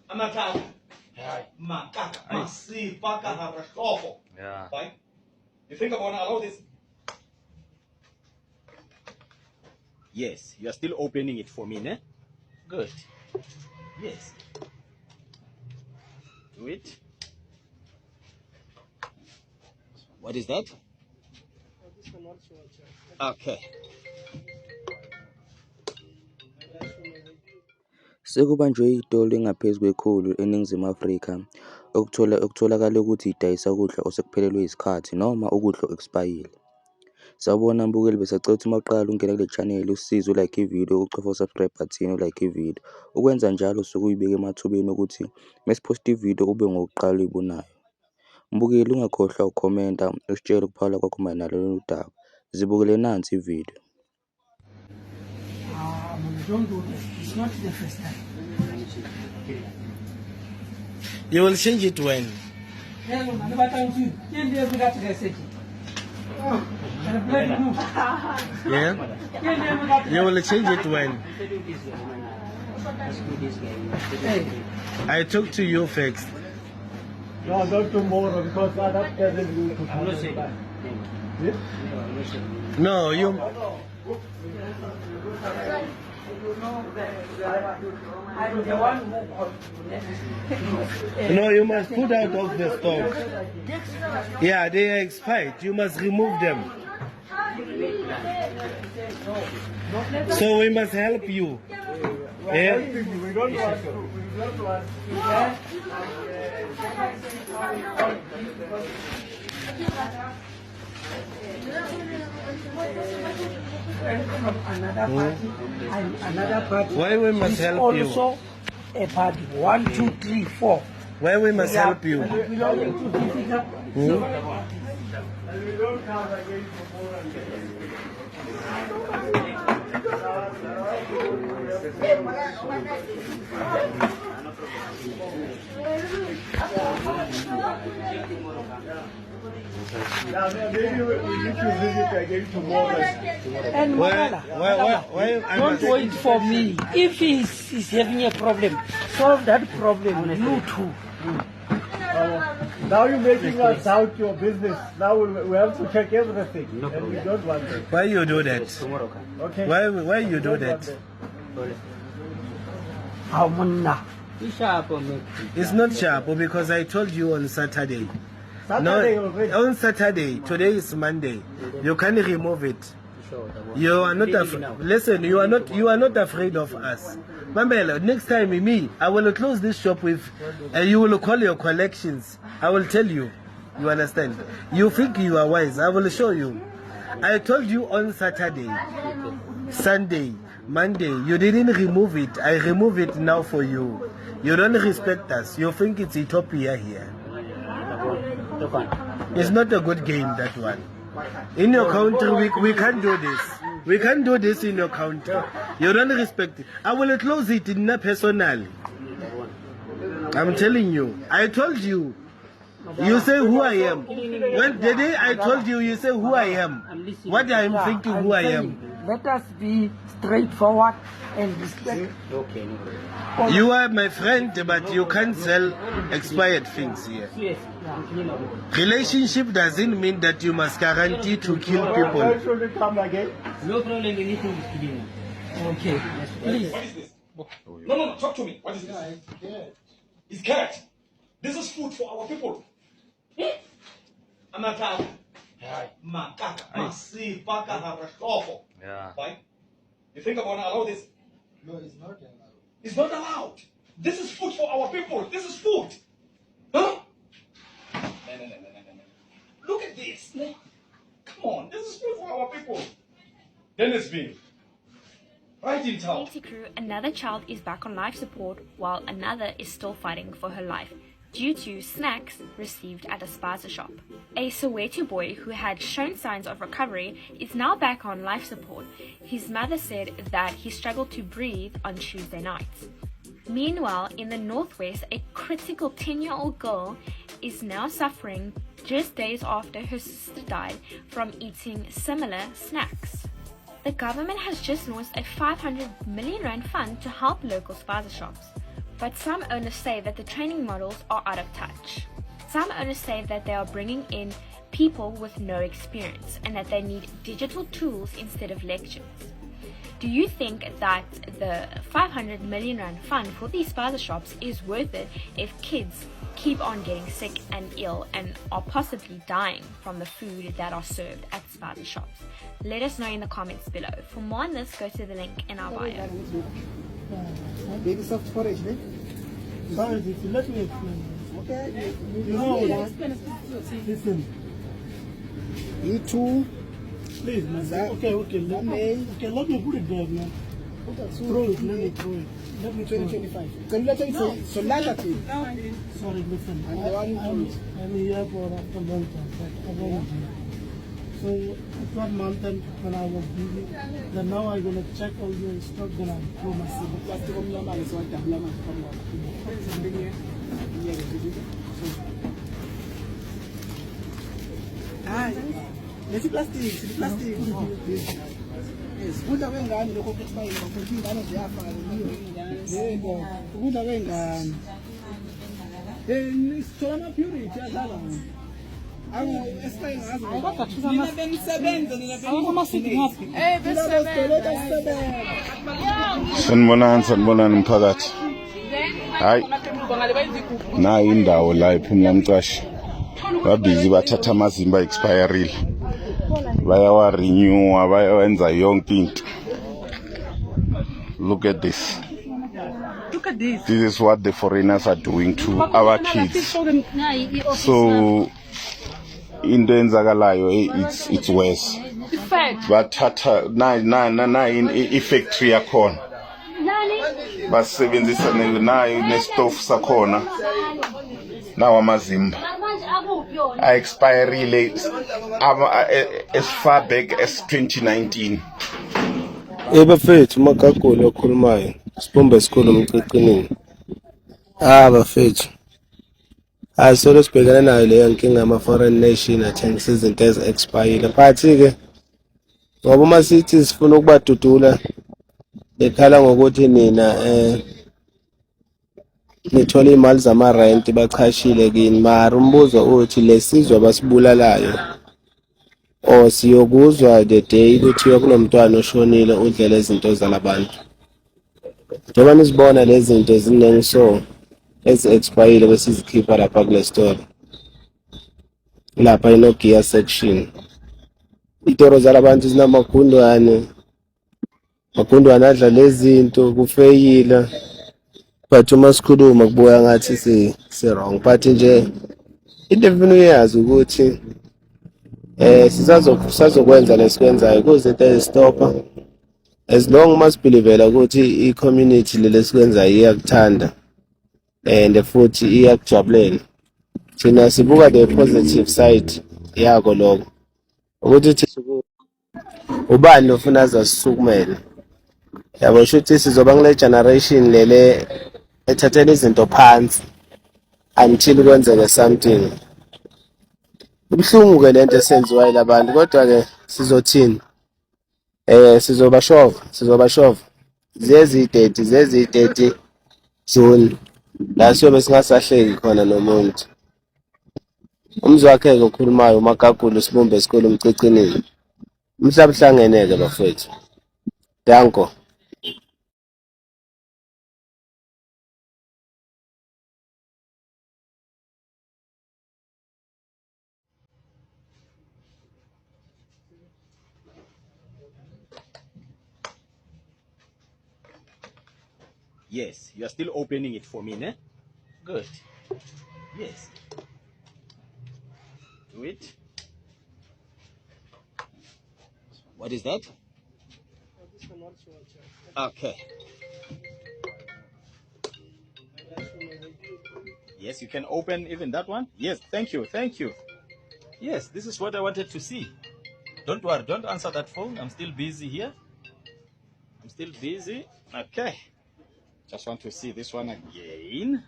Amathatha. Hayi, makaka, masifa kaharashofo. Yeah. Fine. You think I'm gonna allow this? Yes, you are still opening it for me, ne? Good. Yes. Do it. What is that? Okay. Sekubanjwe itolo engaphezu kwekhulu eNingizimu Afrika okutholakala ukuthi idayisa ukudla osekuphelelwe yisikhathi noma ukudla okuexpayile. Sawubona mbukeli, besacela ukuthi uma uqala ungena kule channel usisize ulike ividiyo, ucofa u-subscribe button, ulike ividiyo. Ukwenza njalo usuke uyibeka emathubeni ukuthi mesiphosta ividiyo ube ngokuqala uyibonayo. Mbukeli, ungakhohlwa ukhomenta usitshele ukuphawula kwakho mayelana nalolu daba. Zibukele nansi ividiyo. Don't do this. It's not the first time. You will change it when? Yeah. Yeah? You will change it when? I talk to you first. No, not tomorrow because that doesn't do to come. No, you... No, you must put out of the stock. Yeah, they are expired. You must remove them. So we must help you. Yeah? We don't want. Another party. Why we must help you? Also a party. 1, 2, 3, 4. Why we must help you? Belonging to difficult. And we don't come again tomorrow. Maybe we need to visit again tomorrow. And Malala, don't wait for me. If he's having a problem, solve that problem. You too. Now you're making us doubt your business. Now we have to check everything. And we don't want that. Why you do that? Okay? Why you do that? How munna? It's not sharp because I told you on Saturday. Saturday No, already. on Saturday. Today is Monday. You can remove it. You are not listen. You are not afraid of us. Mamela, next time me, I will close this shop with. You will call your collections. I will tell you. You understand? You think you are wise. I will show you. I told you on Saturday, Sunday, Monday. You didn't remove it. I remove it now for you. You don't respect us. You think it's Ethiopia here. It's not a good game, that one. In your country, we can't do this. We can't do this in your country. You don't respect it. I will close it in a personal. I'm telling you. I told you. You say who I am. When the day I told you, you say who I am. What I am thinking who I am. Let us be straightforward and respect. You are my friend, but you can't sell expired things here. Relationship doesn't mean that you must guarantee to kill Why people. should we come again? No problem, anything is kidding. Okay, please. What is this? No, talk to me. What is this? It's carrot. This is food for our people. Amathatha. Hayi, makaka, masifa kaharashofo. Yeah. Fine. You think I'm gonna allow this? No, it's not allowed. It's not allowed. This is food for our people. This is food. Huh? No. Look at this. Come on. This is food for our people. Dennis B. Right in town. Haiti crew, another child is back on life support while another is still fighting for her life due to snacks received at a spaza shop. A Soweto boy who had shown signs of recovery is now back on life support. His mother said that he struggled to breathe on Tuesday nights. Meanwhile, in the Northwest, a critical 10-year-old girl is now suffering just days after her sister died from eating similar snacks. The government has just launched a 500 million rand fund to help local spaza shops. but some owners say that the training models are out of touch. Some owners say that they are bringing in people with no experience and that they need digital tools instead of lectures. Do you think that the 500 million rand fund for these spaza shops is worth it if kids keep on getting sick and ill and are possibly dying from the food that are served at spaza shops? Let us know in the comments below. For more on this, go to the link in our bio. Baby soft porridge, right? Sorry, let me explain. Okay. You know what? Listen. You two. Please, man. Okay, let me put it there, man. Throw it, let me throw it. Let me 2025. Can you let me say so sorry, listen. I'm here for a long time, but I want to. So it was mountain when I was busy. Then now I'm gonna check all the stuff, then I throw my seed. Let's plastic. Yes, ukudla kwengane lokho ukuthi ukuthi ingane ziyafaka yebo ukudla kwengane sithola ama purity adlala awu esixayi ngazo nina benisebenza sanibonani mphakathi. Hayi nayi indawo la ephumla mcashi babhizi bathatha amazimba expireile bayawa renew bayawenza yonke into. Look at this. This is what the foreigners are doing to our kids. So into enzakalayo it's worse. Bathatha na in factory yakhona basebenzisa nayo nestove sakhona nawo amazimba expireile as far back as 2019. Bafethu Makagula okhulumayo sibumbe esikhulu umcicinini. Bafethu solo sibhekana nayo leyo nkinga ama-foreign nation athengisa izinto ezi-expire. But-ke ngoba uma sithi sifuna ukubadudula bekhala ngokuthi nina nithola iy'mali zama-rent bachashile kini. Mara umbuzo uthi lesizwe abasibulalayo or siyokuzwa the day kuthiwa kunomntwana oshonile udlela izinto zalabantu. Njengoba nisibona lezi zinto eziningi ezi-expire besizikhipha lapha kule store lapha ino-gear section. Itoro zalabantu zinamagundwane adla lezi zinto kufeyila. But uma sikhuluma kubuya ngathi si-wrong. But nje into efuna uyazi ukuthi sizazokwenza lesikwenzayo kuzinto ezistopha as long uma sibhilivela ukuthi i-community lesikwenzayo iyakuthanda and futhi iyakujabulela. Thina sibuka the positive side yako lokho ukuthi ubani ofuna azasisukumele. Yabo shuthi sizoba ngile generation lele ethathela izinto phansi until kwenzeke something. Ubhlungu ke lento esenziwayo labantu kodwa-ke sizothini sizobashova zezi-30 June la siyobe singasahleki khona nomuntu. Umzwakhe-ke okhulumayo uMakagula sibumbe esikhulu umcicinini. Umhlaba uhlangeneke bafethu. Danko. Yes, you are still opening it for me, ne? Good. Yes. Do it. What is that? Okay. Yes, you can open even that one. Yes, thank you. Yes, this is what I wanted to see. Don't worry, don't answer that phone. I'm still busy here. Okay. Just want to see this one again.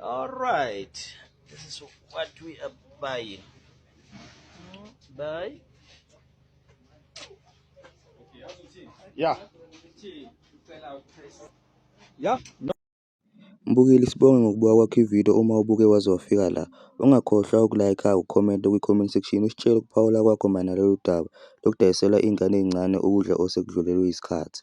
All right. This is what we are buying. Buy. Yeah. Yeah. No. Mbukeli, sibonge ngokubuka kwakho ividiyo. Uma ubuke waze wafika la, ungakhohlwa ukulayikha, ukhomenta kwi-comment section, usitshele ukuphawula kwakho mayelana nalolu daba lokudayisela iy'ngane ey'ncane ukudla osekudlulelwe yisikhathi.